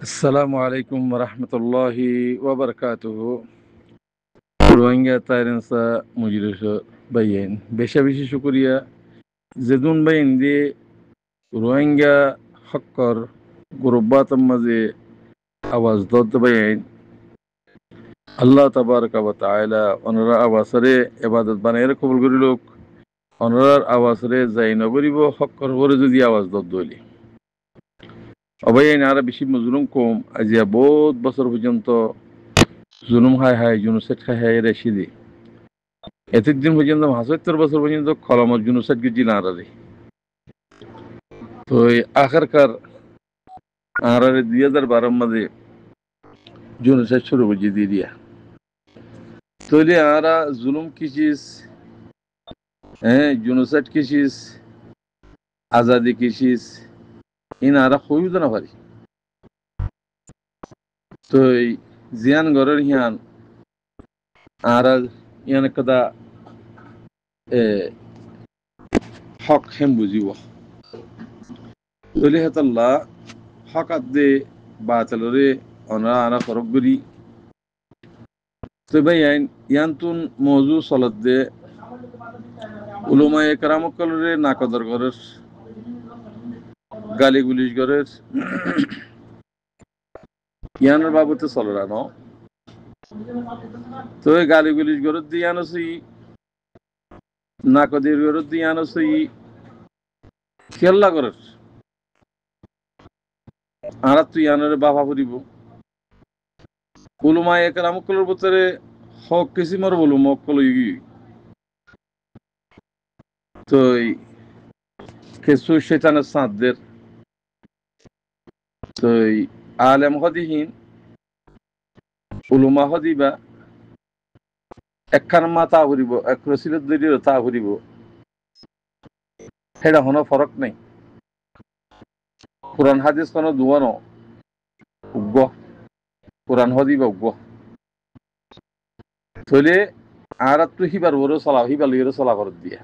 আসসালামু আলাইকুম রহমতুল্লাহি ওবরকাতুহু রোহিঙ্গা তাইরেন্সা মুজিরস বাইন বেশা বেশি শুক্রিয়া জেদুন বাইন দিয়ে রোহিঙ্গা হক্কর গুরব্বাতম মাঝে আওয়াজ দত বাইন আল্লাহ তাবারক ওয়া তাআলা অনরা আওয়াজরে ইবাদত বানাইরে কবুল করি লোক অনরার আওয়াজরে যাই নগরিব হক্কর করে যদি আওয়াজ দত দলি অবাইন আর বেশি মজলুম কম আজিয়া বহুত বছর পর্যন্ত জুনুম হায় হায় জুনুসেট খায় হায় রেশিদি এতদিন পর্যন্ত ৭৫ বছর পর্যন্ত কলমত জুনুসেট গিজি না রে তো এই আখারকার আরারে 2012 মাঝে জুনুসেট শুরু করছি দিয়ে দিয়া তৈলে আরা জুলুম কিসিস হ্যাঁ জুনুসেট কিসিস আজাদি কিসিস ইন আরা হইব না পারি তো এই জিয়ান ঘরের হিয়ান আরা ইয়ান কদা হক হেম বুঝিব তৈলে হেতাল্লাহ হক আদে বাতালরে অনরা আরা ফরক করি তো ভাই ইয়ান্তুন মৌজু সলত দে উলুমায়ে কেরামকলরে নাকদর ঘরের গালি গুলিশ ঘরের ইয়ানোর বাবুতে চলরা ন তো এই গালি গুলিশ ঘরের দিয়ে আনছি নাকদের ঘরের দিয়ে আনছি খেল্লা ঘরের আর তুই ইয়ানোর বাবা ফুরিব উলুমায়ে কেরামকলের ভিতরে হক কিসিমর বলু মক্কল ইগি তো কিছু শৈতানের সাঁতদের তো আলেম হদিহীন উলুমা হদিবা একখান মা তা ফুরিব এক রসিলের দলীয় তা ফুরিব সেটা হনো ফরক নাই কোরআন হাদিস কোনো দুয়ানো উগ্গ কোরআন হদিবা উগ্গ থইলে আর তুই হিবার ওরও চলা হিবার লিয়েরও চলা করে দিয়া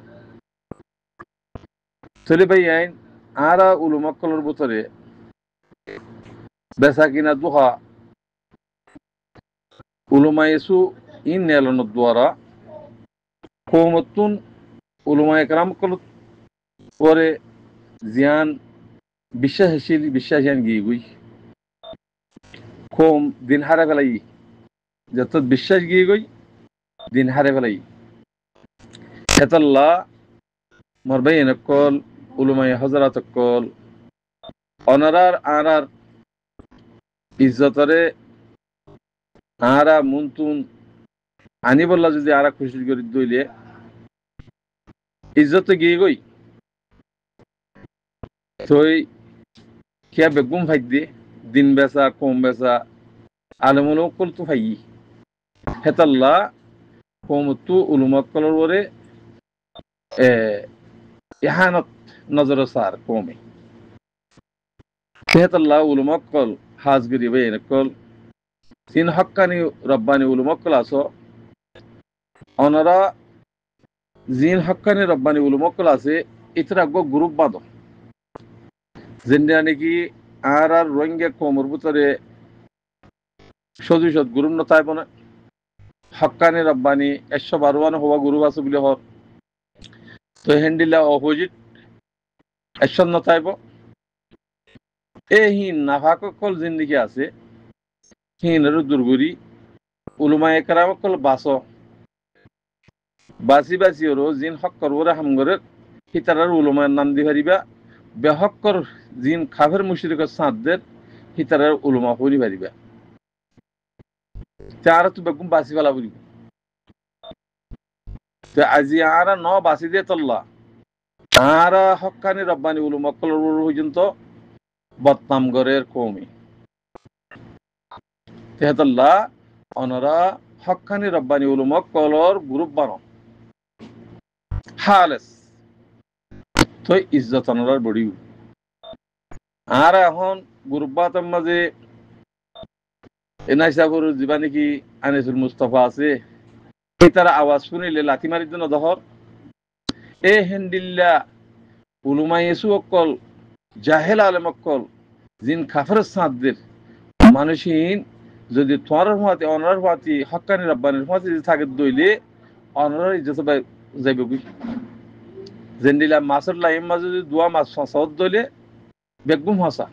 থইলে ভাই আইন আরা উলুমাক্কলের ভিতরে বেচা কিনা দুহা উলুমায়েসু ইন নেলনের দ্বারা কৌমতুন উলুমায়ে কেরামকল পরে জিয়ান বিশ্বাসী বিশ্বাসিয়ান গিয়ে গুই কম দিন হারে ফেলাই যত বিশ্বাস গিয়ে গই দিন হারে ফেলাই হেতাল্লাহ মরবাই নকল উলুমায়ে হজরত কল অনারার আরার ইজ্জতরে আরা মুনতুন আনি বললা যদি আরা খুশি করে দইলে ইজ্জত গিয়ে গই তই কিয়া বেগুম ফাই দিয়ে দিন বেচা কম বেচা আলমুল কল তো ফাই হেতাল্লা কমতু উলুমকলর ওরে ইহানত নজর সার কমে হেতাল্লা উলুমকল হাজগিরি বে নকল তিন হক্কানি রব্বানি উলুমকল আসো অনরা জিন হক্কানি রব্বানি উলুমকল আছে ইতরা গো গ্রুপ বাঁধো যেটা নাকি আর রোহিঙ্গা কমর ভিতরে সদুসদ গুরুম নতাইব না হক্কানি রব্বানি 112 হওয়া গুরু আছে বলে হর তো হ্যান্ডিলা অপোজিট 100 নতাইব এই নাফাকল জিন্দিগি আছে হিনের দুর্গুরি উলুমায়ে কেরামকল বাসি বাসি ওরো জিন হক্কর ওরা হামগরের হিতারার উলুমায়ের নাম দি পারিবা বেহক্কর জিন খাফের মুশরিকের সাঁতদের হিতারার উলুমা পরি পারিবা আর তো বেগুম বাসি ফেলা বলি তো আজি আর ন বাসি দিয়ে তল্লা আর হক্কানি রব্বানি উলুমকল পর্যন্ত বদনাম গরের কৌমি তেহতল্লা অনরা হক্কানি রব্বানি উলুমকলর গ্রুপ বানো হালেস তো ইজ্জত অনরার বড়িও আর এখন গ্রুপবাতের মাঝে এনাইসাবুর যিবা নাকি আনিসুল মুস্তফা আছে তারা আওয়াজ শুনিলে লাথি মারি দিন দহর এ হেন্ডিল্লা উলুমাইয়েসু অকল জাহেল আলেম অকল জিন খাফের সাঁতদের মানুষহীন যদি তোমার হওয়াতে অনার হওয়াতে হক্কানি রব্বানির হওয়াতে যদি থাকে দইলে অনার ইজ্জত যাইব কি জেন্ডিলা মাছের লাইম মাঝে যদি দুয়া মাছ ফসাদ দইলে বেগুম হসা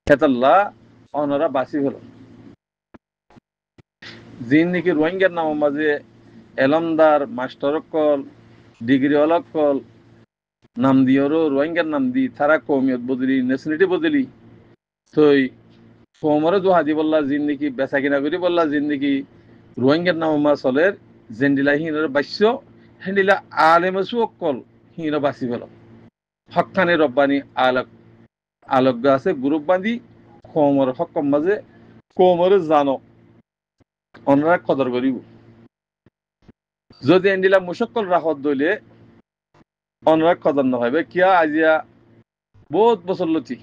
হেতাল্লাহ অনারা বাঁচি হল যিন নাকি রোহিঙ্গার নাম মাঝে এলমদার মাস্টার কল ডিগ্রি অলকল নাম দিওরও রোহিঙ্গার নাম দি তারা কৌমিয়ত বদলি ন্যাশনালিটি বদলি তই কৌমরে দোহা দি বললা যিন নাকি বেচা কিনা করি বললা যিন নাকি রোহিঙ্গার নাম মা চলের জেন্ডিলা হিনের বাস্য হেন্ডিলা আলেমসু অকল হিন বাঁচি হল হকানি রব্বানি আলোক আছে গ্রুপ বান্ধি কৌমর হকম মাঝে কৌমরে জানো অনরা কদর করিব যদি এন্ডিলা মুশক্কল রাখত দইলে অনরা কদর নহইবে কিয়া আজিয়া বহুত বছর লতি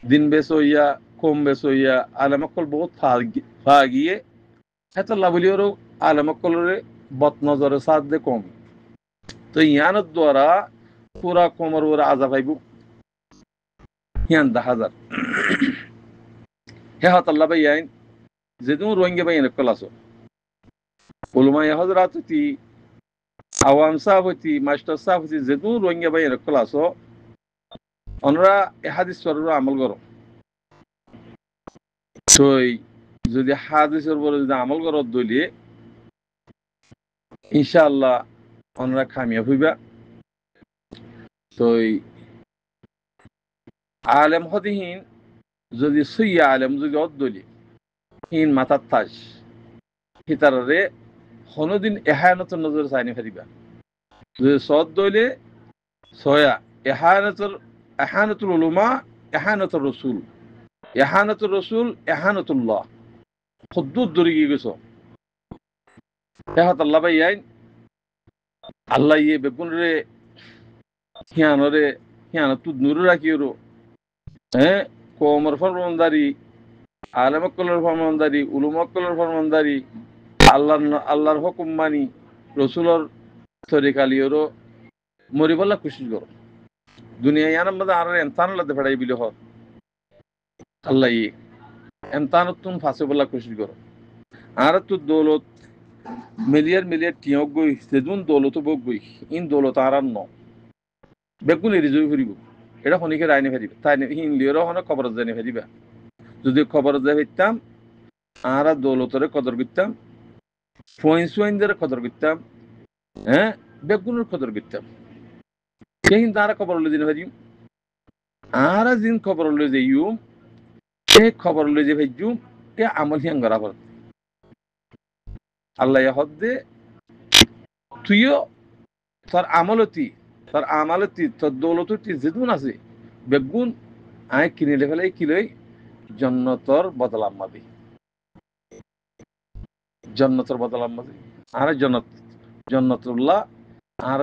দিন বেশ হইয়া কম বেশ হইয়া আলেমকল বহুত ফা গিয়ে এত লাভলিওরও আলেমকলরে বত নজরে সাথ দে কম তো ইয়ানোর দ্বারা পুরা কোমর ওরা আজা পাইব হিয়ান 10,000 হে হতাল্লা ভাই আইন যেদিন রোহিঙ্গা ভাই এনেকল আসো উলমা হজরাত হইতি আওয়াম সাহেব হইতি মাস্টার সাহেব হইতি যেদিন রোহিঙ্গা ভাই এনেকল আসো অনরা এহাদিস আমল করো সই যদি হাদিসের উপরে যদি আমল করো দলিয়ে ইনশাআল্লাহ অনরা কামিয়াব হইবা তই আলেম হদিহীন যদি সইয়া আলেম যদি অদলি হিন মাথার তাস হিতারে হনদিন এহায়নতর নজর চাইনি ফেরিবা যদি সদ দইলে সয়া এহানতুল উলুমা এহানতুর রসুল এহানতুর রসুল এহানতুল্লাহ খুদ্দুর দরি গিয়ে গেছ এহাত আল্লাহ ভাই আইন আল্লাহ ইয়ে বেগুন রে হিয়ানতু নুরু রাখিও হ্যাঁ কোমর ফরমানদারি আলেমকলের ফরমানদারি উলুমকলের ফরমানদারি আল্লাহর হুকুম মানি রসুলর তরিকালিওরও মরিবল্লা কোশিশ করো দুনিয়া ইয়ানার মধ্যে আর এমতান লাতে ফেড়াই বিলে হর আল্লাহ ইয়ে এমতানত তুমি ফাঁসে বল্লা কোশিশ করো আর তো দৌলত মিলিয়ার টিয়ক গই সেদুন দৌলত বক গই ইন দৌলত আর ন বেগুন রিজুই ফুরিব এটা শনিকে রাইনে ফেরিবা তাই হিন্দিরও হনে খবর জানি ফেরিবা যদি খবর যাই ফেরতাম আর দৌলতরে কদর করতাম ফোইনদের কদর করতাম হ্যাঁ বেগুনের কদর করতাম সে কিন্তু আর খবর হলে দিন ভাজিম আর দিন খবর হলে যে ইউম সে খবর হলে যে ভাইজুম এ আমল হিয়াং করা পড়ে আল্লাহ হদ্দে তুইও তোর আমালতি তোর দৌলতটি যেদুন আছে বেগুন আয় কিনে ফেলে কিলোই জন্নতর বদলাম মাদি জন্নতর বদলাম মাদি আর জন্নতুল্লাহ আর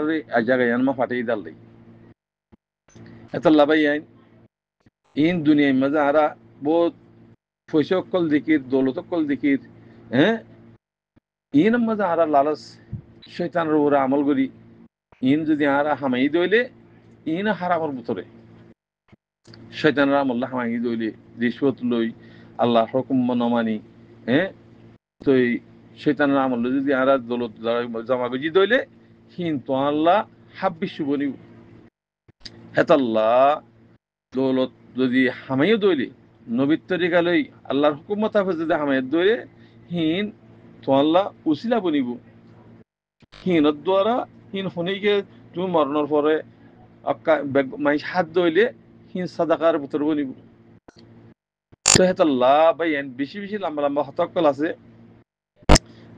জায়গায় মা ফাটিয়ে দাল এত লাভাই আইন ইন দুনিয়ার মাঝে আরা বহুত পয়সকল দিকির দৌলতকল দিকির হ্যাঁ ইন মাঝে আরা লালস শৈতানের উপরে আমল করি ইন যদি আরা হামাই দইলে ইন হারামর ভিতরে শৈতানের আমল্লা হামাই দইলে রিশ্বত লই আল্লাহ হুকুম নমানি হ্যাঁ তো শৈতানের আমল যদি আরা দৌলত জমা গুজি দইলে হিন তো আল্লাহ হাব্বিস বনিব হেতাল্লাহ দৌলত যদি হামাইও দইলে নবীর তরিকা লই আল্লাহর হুকুম মোতাবেক যদি হামাইয়ের দইলে হিন তো আল্লাহ উসিলা বনিব হিনের দ্বারা হিন শুনিকে তুমি মরণের পরে মাইস হাত দইলে হিন সাদাকার ভিতর বনিব তো হেতাল্লাহ ভাই বেশি বেশি লম্বা লম্বা হতকল আছে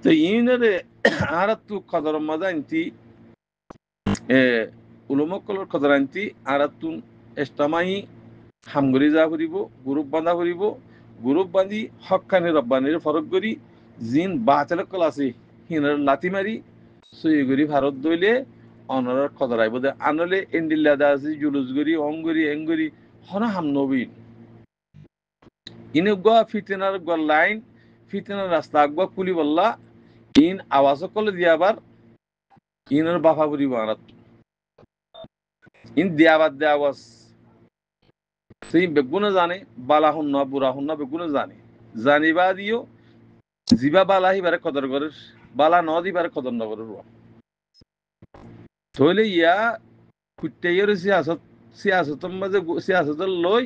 তো ইউনারে আর তু কদর মজা আনতি উলুমকলর কদর আনতি আর তুন এস্তামাই হামগরি যা ফুরিব গ্রুপ বান্ধা ফুরিব গ্রুপ বান্ধি হকানি রব্বানির ফরক করি জিন বাতেলকল আছে হিনার লাতি মারি সইগরি ভারত দইলে অনরার কদর আইব দে আনলে এন্ডিল্লা দা আছে জুলুস গরি অঙ্গরি এঙ্গরি হনা হাম নবীন ইনে গা ফিতনার গ লাইন ফিতনার রাস্তা আগবা কুলি বললা ইন আওয়াজ কলে দিয়াবার ইনের বাফা বুড়ি বানাত ইন দিয়াবাদ দে আওয়াজ সেই বেগুনে জানে বালা হুন্না বুড়া হুন্না বেগুনে জানিবা দিও জিবা বালা হিবারে কদর করে বালা ন দিবারে কদর নগরের থইলে ইয়া কুত্তাইয়ের সিয়াসতের মাঝে সিয়াসতের লই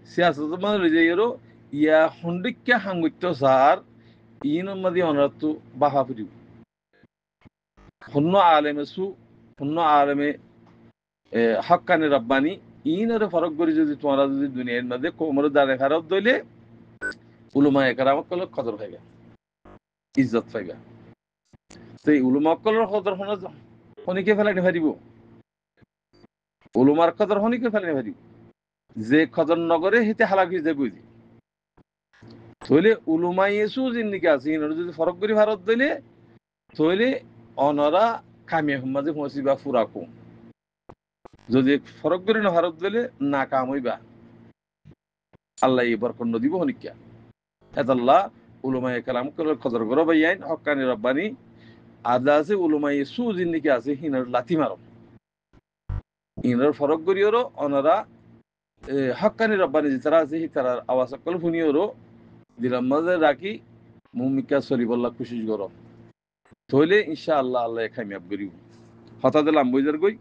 সিয়াসতের মাঝে লই যাইয়েরও ইয়া হন্ডিক্যা হাঙ্গুত্য সার ইনের মাঝে অনারত বাহা ফুরিব হন্য আলেমে হন্য আলেমে হক্কানি রব্বানি ইনের ফরক করি যদি তোমরা যদি দুনিয়ার মধ্যে কোমর দাঁড়ে খারাপ দইলে উলুমা একরামত কল কদর পাইবা ইজ্জত পাইবা সেই উলুমা কলর কদর হনিকে ফেলাইতে পারিব উলুমার কদর হনিকে ফেলাইতে পারিব যে কদর নগরে হিতে হালাক হয়ে যাবে তইলে উলুমাই এসু জিন্দিকে আছে ইনর যদি ফরক করি ভারত দইলে তইলে অনরা কামিয়া মাঝে পৌঁছিবা ফুরাকো যদি ফরক করি না ভারত দইলে না কাম হইবা আল্লাহ এবার কন্ন দিব হনিকা হেতাল্লাহ উলুমায়ে কালাম করে কদর করো বাইয়াইন হক্কানি রব্বানি আদা আছে উলুমায়ে সু জিন্দিকে আছে হিনার লাথি মারো ইনার ফরক করিওরও অনারা হক্কানি রব্বানি যারা আছে তারা আওয়াজ কল শুনিওরও দিলাম মাঝে রাখি মুমিকা সরিবল্লাহ কোশিশ করো তইলে ইনশাআল্লাহ আল্লাহ কামিয়াব করিব হতা দিলাম বইজার গই